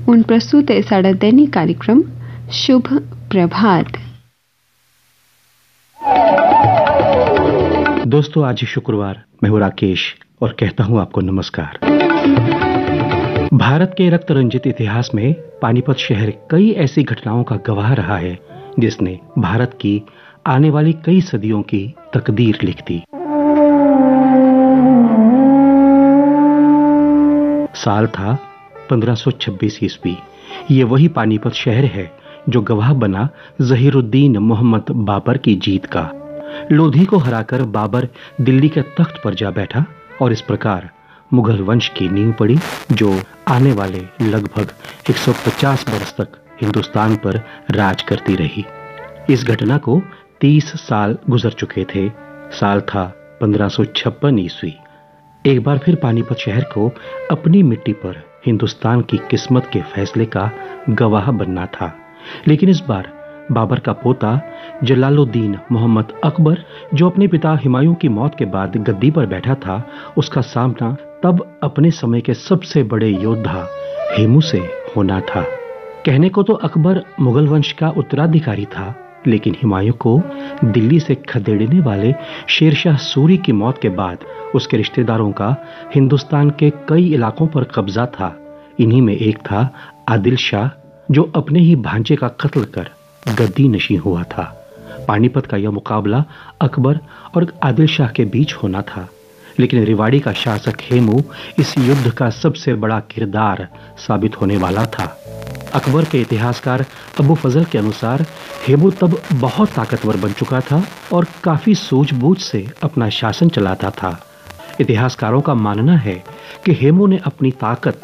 उन प्रस्तुत है साडा दैनिक कार्यक्रम शुभ प्रभात। दोस्तों, आज शुक्रवार, मैं हूं राकेश और कहता हूं आपको नमस्कार। भारत के रक्त रंजित इतिहास में पानीपत शहर कई ऐसी घटनाओं का गवाह रहा है जिसने भारत की आने वाली कई सदियों की तकदीर लिख दी। साल था 1526 ईस्वी। ये वही पानीपत शहर है जो गवाह बना जहीरुद्दीन मोहम्मद बाबर की जीत का। लोधी को हराकर बाबर दिल्ली के तख्त पर जा बैठा और इस प्रकार मुगल वंश की नींव पड़ी जो आने वाले लगभग 150 वर्ष तक हिंदुस्तान पर राज करती रही। इस घटना को 30 साल गुजर चुके थे। साल था 1556 ईस्वी। एक बार फिर पानीपत शहर को अपनी मिट्टी पर हिंदुस्तान की किस्मत के फैसले का गवाह बनना था। लेकिन इस बार बाबर का पोता जलालुद्दीन मोहम्मद अकबर, जो अपने पिता हुमायूं की मौत के बाद गद्दी पर बैठा था, उसका सामना तब अपने समय के सबसे बड़े योद्धा हेमू से होना था। कहने को तो अकबर मुगल वंश का उत्तराधिकारी था, लेकिन हुमायूं को दिल्ली से खदेड़ने वाले शेरशाह सूरी की मौत के बाद उसके रिश्तेदारों का हिंदुस्तान के कई इलाकों पर कब्जा था। इन्हीं में एक था आदिल शाह, जो अपने ही भांजे का कत्ल कर गद्दी नशीं हुआ था। पानीपत का यह मुकाबला अकबर और आदिल शाह के बीच होना था, लेकिन रेवाड़ी का शासक हेमू इस युद्ध का सबसे बड़ा किरदार साबित होने वाला था। अकबर के इतिहासकार अबू फजल के अनुसार हेमू तब बहुत ताकतवर बन चुका था और काफी सूझबूझ से अपना शासन चलाता था। इतिहासकारों का मानना है कि हेमू ने अपनी ताकत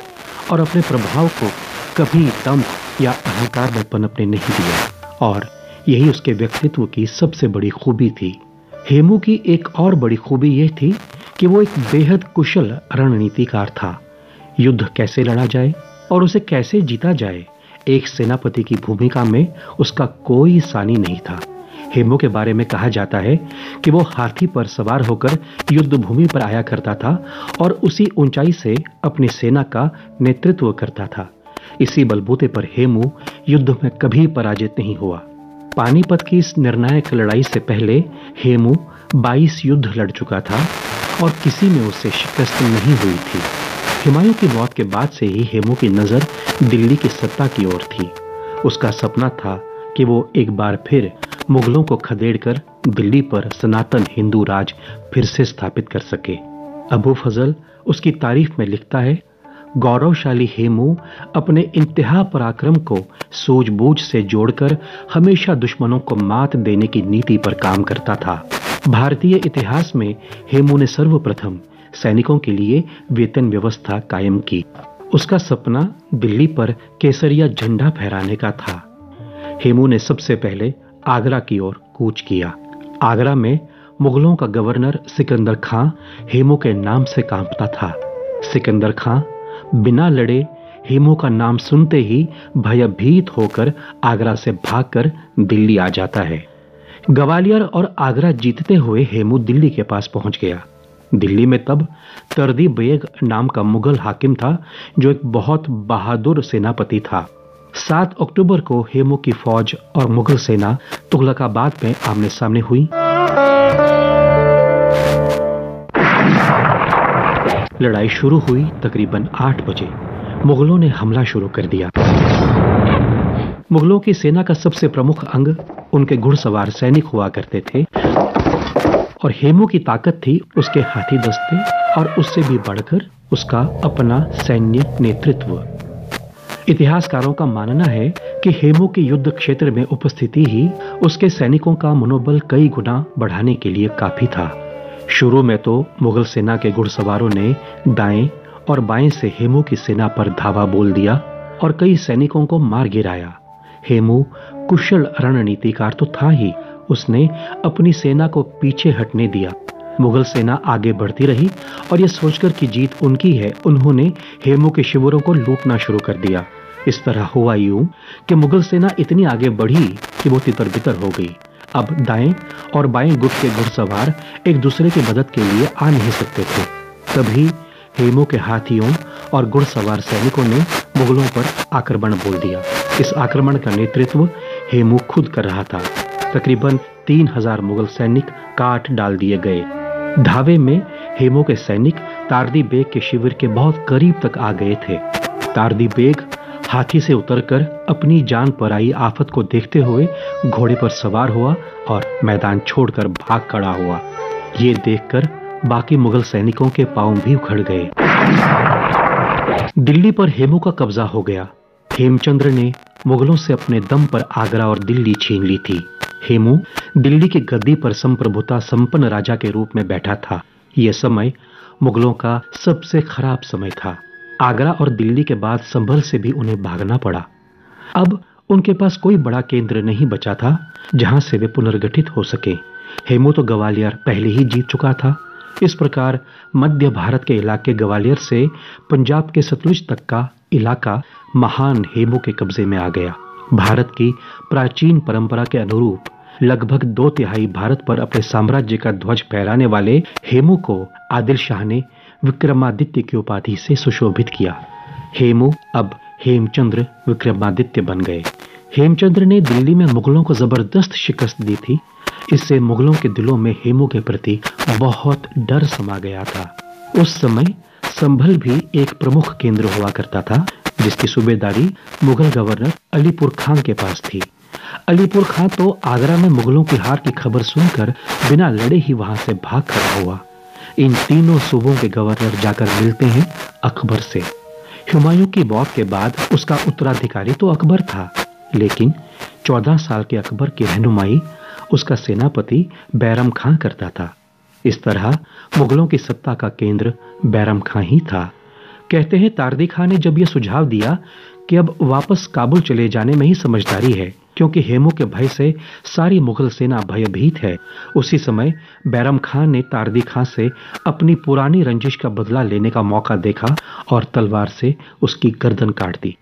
और अपने प्रभाव को कभी दंभ या अहंकार में पनपने नहीं दिया और यही उसके व्यक्तित्व की सबसे बड़ी खूबी थी। हेमू की एक और बड़ी खूबी यह थी कि वो एक बेहद कुशल रणनीतिकार था। युद्ध कैसे लड़ा जाए और उसे कैसे जीता जाए, एक सेनापति की भूमिका में उसका कोई सानी नहीं था। हेमू के बारे में कहा जाता है कि वो हाथी पर सवार होकर युद्ध भूमि पर आया करता था और उसी ऊंचाई से अपनी सेना का नेतृत्व करता था। इसी बलबूते पर हेमू युद्ध में कभी पराजित नहीं हुआ। पानीपत की इस निर्णायक लड़ाई से पहले हेमू 22 युद्ध लड़ चुका था और किसी में उससे शिकस्त नहीं हुई थी। हुमायूं की मौत के बाद से ही हेमू की नजर दिल्ली की सत्ता की ओर थी। उसका सपना था कि वो एक बार फिर मुगलों को खदेड़कर दिल्ली पर सनातन हिंदू राज फिर से स्थापित कर सके। अबू फजल उसकी तारीफ में लिखता है, गौरवशाली हेमू अपने इंतहा पराक्रम को सूझबूझ से जोड़कर हमेशा दुश्मनों को मात देने की नीति पर काम करता था। भारतीय इतिहास में हेमू ने सर्वप्रथम सैनिकों के लिए वेतन व्यवस्था कायम की। उसका सपना दिल्ली पर केसरिया झंडा फहराने का था। हेमू ने सबसे पहले आगरा की ओर कूच किया। आगरा में मुगलों का गवर्नर सिकंदर खां हेमू के नाम से कांपता था। सिकंदर खां बिना लड़े हेमू का नाम सुनते ही भयभीत होकर आगरा से भागकर दिल्ली आ जाता है। ग्वालियर और आगरा जीतते हुए हेमू दिल्ली के पास पहुंच गया। दिल्ली में तब तरदी बेग नाम का मुगल हाकिम था जो एक बहुत बहादुर सेनापति था। 7 अक्टूबर को हेमू की फौज और मुगल सेना तुगलकाबाद में आमने सामने हुई। लड़ाई शुरू हुई तकरीबन 8 बजे। मुगलों ने हमला शुरू कर दिया। मुगलों की सेना का सबसे प्रमुख अंग उनके घुड़सवार सैनिक हुआ करते थे और हेमू की ताकत थी उसके हाथी दस्ते और उससे भी बढ़कर उसका अपना सैन्य नेतृत्व। इतिहासकारों का मानना है कि हेमू की युद्ध क्षेत्र में उपस्थिति ही उसके सैनिकों का मनोबल कई गुना बढ़ाने के लिए काफी था। शुरू में तो मुगल सेना के घुड़सवारों ने दाएं और बाएं से हेमू की सेना पर धावा बोल दिया और कई सैनिकों को मार गिराया। हेमू कुशल रणनीतिकार तो था ही, उसने अपनी सेना को पीछे हटने दिया। मुगल सेना आगे बढ़ती रही और यह सोचकर कि जीत उनकी है, उन्होंने हेमू के शिविरों को लूटना शुरू कर दिया। इस तरह हुआ यूं कि मुगल सेना इतनी आगे बढ़ी कि वो तितर-बितर हो गई। अब दाएं और बाएं गुट के घुड़सवार एक दूसरे की मदद के लिए आ नहीं सकते थे। तभी हेमू के हाथियों और घुड़सवार सैनिकों ने मुगलों पर आक्रमण बोल दिया। इस आक्रमण का नेतृत्व हेमू खुद कर रहा था। तकरीबन 3000 मुगल सैनिक काट डाल दिए गए। धावे में हेमू के सैनिक तारदी बेग के शिविर के बहुत करीब तक आ गए थे। तारदी बेग हाथी से उतरकर अपनी जान पर आई आफत को देखते हुए घोड़े पर सवार हुआ और मैदान छोड़कर भाग खड़ा हुआ। ये देखकर बाकी मुगल सैनिकों के पांव भी उखड़ गए। दिल्ली पर हेमू का कब्जा हो गया। हेमचंद्र ने मुगलों से अपने दम पर आगरा और दिल्ली छीन ली थी। हेमू दिल्ली की गद्दी पर संप्रभुता संपन्न राजा के रूप में बैठा था। यह समय मुगलों का सबसे खराब समय था। आगरा और दिल्ली के बाद संभल से भी उन्हें भागना पड़ा। अब उनके पास कोई बड़ा केंद्र नहीं बचा था जहां से वे पुनर्गठित हो सके। हेमू तो ग्वालियर पहले ही जीत चुका था। इस प्रकार मध्य भारत के इलाके ग्वालियर से पंजाब के सतलुज तक का इलाका महान हेमू के कब्जे में आ गया। भारत की प्राचीन परंपरा के अनुरूप लगभग 2/3 भारत पर अपने साम्राज्य का ध्वज फहराने वाले हेमू को आदिल शाह ने विक्रमादित्य की उपाधि से सुशोभित किया। हेमू अब हेमचंद्र विक्रमादित्य बन गए। हेमचंद्र ने दिल्ली में मुगलों को जबरदस्त शिकस्त दी थी। इससे मुगलों के दिलों में हेमू के प्रति बहुत डर समा गया था। उस समय संभल भी एक प्रमुख केंद्र हुआ करता था, जिसकी सूबेदारी मुगल गवर्नर अलीपुर खान के पास थी। अलीपुर खान तो आगरा में मुगलों की हार की खबर सुनकर बिना लड़े ही वहां से भाग खड़ा हुआ। इन तीनों सूबों के गवर्नर जाकर मिलते हैं अकबर से। हुमायूं की मौत के बाद उसका उत्तराधिकारी तो अकबर था, लेकिन 14 साल के अकबर की रहनुमाई उसका सेनापति बैरम खां करता था। इस तरह मुगलों की सत्ता का केंद्र बैरम खां ही था। कहते हैं तारदी खां ने जब यह सुझाव दिया कि अब वापस काबुल चले जाने में ही समझदारी है, क्योंकि हेमू के भय से सारी मुगल सेना भयभीत है, उसी समय बैरम खां ने तारदी खां से अपनी पुरानी रंजिश का बदला लेने का मौका देखा और तलवार से उसकी गर्दन काट दी।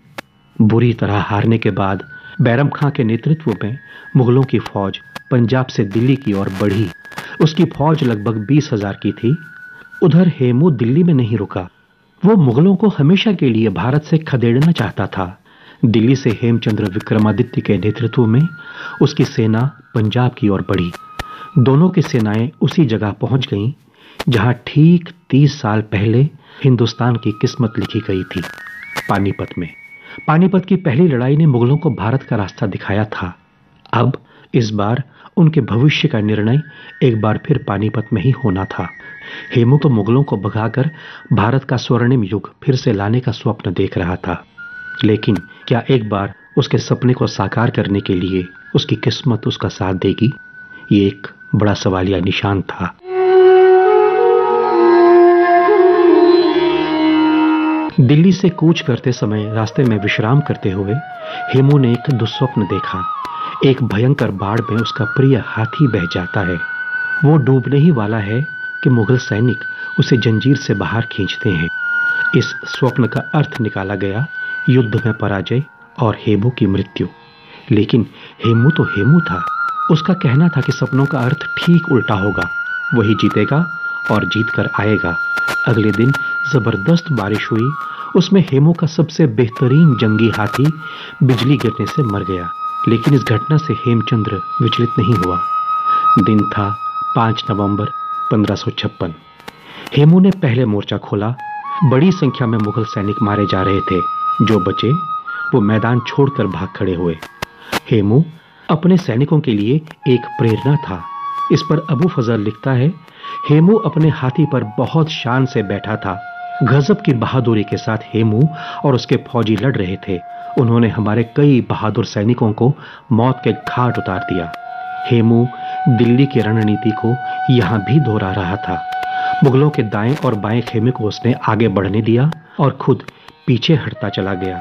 बुरी तरह हारने के बाद बैरम खां के नेतृत्व में मुगलों की फौज पंजाब से दिल्ली की ओर बढ़ी। उसकी फौज लगभग 20,000 की थी। उधर हेमू दिल्ली में नहीं रुका। वो मुगलों को हमेशा के लिए भारत से खदेड़ना चाहता था। दिल्ली से हेमचंद्र विक्रमादित्य के नेतृत्व में उसकी सेना पंजाब की ओर बढ़ी। दोनों की सेनाएं उसी जगह पहुंच गईं जहां ठीक 30 साल पहले हिंदुस्तान की किस्मत लिखी गई थी, पानीपत में। पानीपत की पहली लड़ाई ने मुगलों को भारत का रास्ता दिखाया था। अब इस बार उनके भविष्य का निर्णय एक बार फिर पानीपत में ही होना था। हेमू तो मुगलों को भगाकर भारत का स्वर्णिम युग फिर से लाने का स्वप्न देख रहा था, लेकिन क्या एक बार उसके सपने को साकार करने के लिए उसकी किस्मत उसका साथ देगी? ये एक बड़ा सवालिया निशान था। दिल्ली से कूच करते समय रास्ते में विश्राम करते हुए हेमू ने एक दुस्वप्न देखा। एक भयंकर बाढ़ में उसका प्रिय हाथी बह जाता है। वो डूबने ही वाला है कि मुगल सैनिक उसे जंजीर से बाहर खींचते हैं। इस स्वप्न का अर्थ निकाला गया युद्ध में पराजय और हेमू की मृत्यु। लेकिन हेमू तो हेमू था। उसका कहना था कि सपनों का अर्थ ठीक उल्टा होगा। वही जीतेगा और जीत कर आएगा। अगले दिन जबरदस्त बारिश हुई। उसमें हेमू का सबसे बेहतरीन जंगी हाथी बिजली गिरने से मर गया। लेकिन इस घटना से हेमचंद्र विचलित नहीं हुआ। दिन था 5 नवंबर 1556। हेमू ने पहले मोर्चा खोला। बड़ी संख्या में मुगल सैनिक मारे जा रहे थे। जो बचे वो मैदान छोड़कर भाग खड़े हुए। हेमू अपने सैनिकों के लिए एक प्रेरणा था। इस पर अबू फजल लिखता है, हेमू अपने हाथी पर बहुत शान से बैठा था। गजब की बहादुरी के साथ हेमू और उसके फौजी लड़ रहे थे। उन्होंने हमारे कई बहादुर सैनिकों को मौत के घाट उतार दिया। हेमू दिल्ली की रणनीति को यहां भी दोहरा रहा था। मुगलों के दाएं और बाएं खेमे को उसने आगे बढ़ने दिया और खुद पीछे हटता चला गया।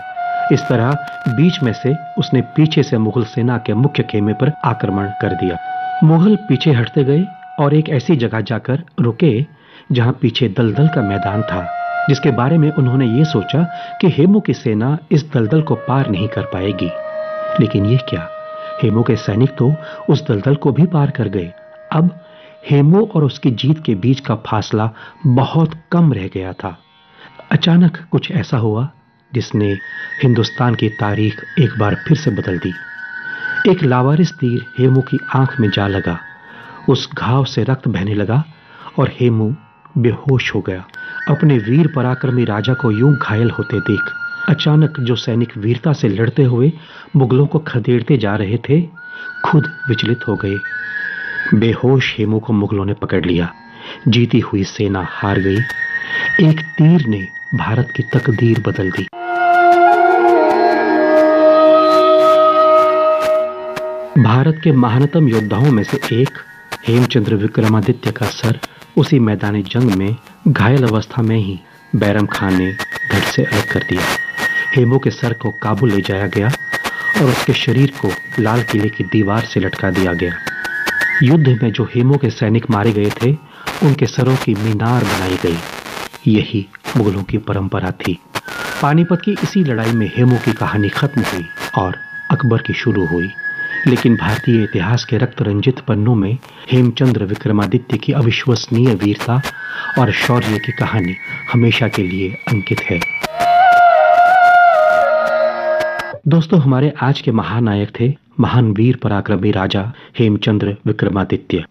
इस तरह बीच में से उसने पीछे से मुगल सेना के मुख्य खेमे पर आक्रमण कर दिया। मुगल पीछे हटते गए और एक ऐसी जगह जाकर रुके जहां पीछे दलदल का मैदान था, जिसके बारे में उन्होंने ये सोचा कि हेमू की सेना इस दलदल को पार नहीं कर पाएगी। लेकिन ये क्या, हेमू के सैनिक तो उस दलदल को भी पार कर गए। अब हेमू और उसकी जीत के बीच का फासला बहुत कम रह गया था। अचानक कुछ ऐसा हुआ जिसने हिंदुस्तान की तारीख एक बार फिर से बदल दी। एक लावारिस तीर हेमू की आंख में जा लगा। उस घाव से रक्त बहने लगा और हेमू बेहोश हो गया। अपने वीर पराक्रमी राजा को यूं घायल होते देख अचानक जो सैनिक वीरता से लड़ते हुए मुगलों को खदेड़ते जा रहे थे, खुद विचलित हो गए। बेहोश हेमू को मुगलों ने पकड़ लिया। जीती हुई सेना हार गई। एक तीर ने भारत की तकदीर बदल दी। भारत के महानतम योद्धाओं में से एक हेमचंद्र विक्रमादित्य का सर उसी मैदानी जंग में घायल अवस्था में ही बैरम खान ने धड़ से अलग कर दिया। हेमू के सर को काबुल ले जाया गया और उसके शरीर को लाल किले की दीवार से लटका दिया गया। युद्ध में जो हेमू के सैनिक मारे गए थे, उनके सरों की मीनार बनाई गई। यही मुगलों की परंपरा थी। पानीपत की इसी लड़ाई में हेमू की कहानी खत्म हुई और अकबर की शुरू हुई। लेकिन भारतीय इतिहास के रक्त रंजित पन्नों में हेमचंद्र विक्रमादित्य की अविश्वसनीय वीरता और शौर्य की कहानी हमेशा के लिए अंकित है। दोस्तों, हमारे आज के महानायक थे महान वीर पराक्रमी राजा हेमचंद्र विक्रमादित्य।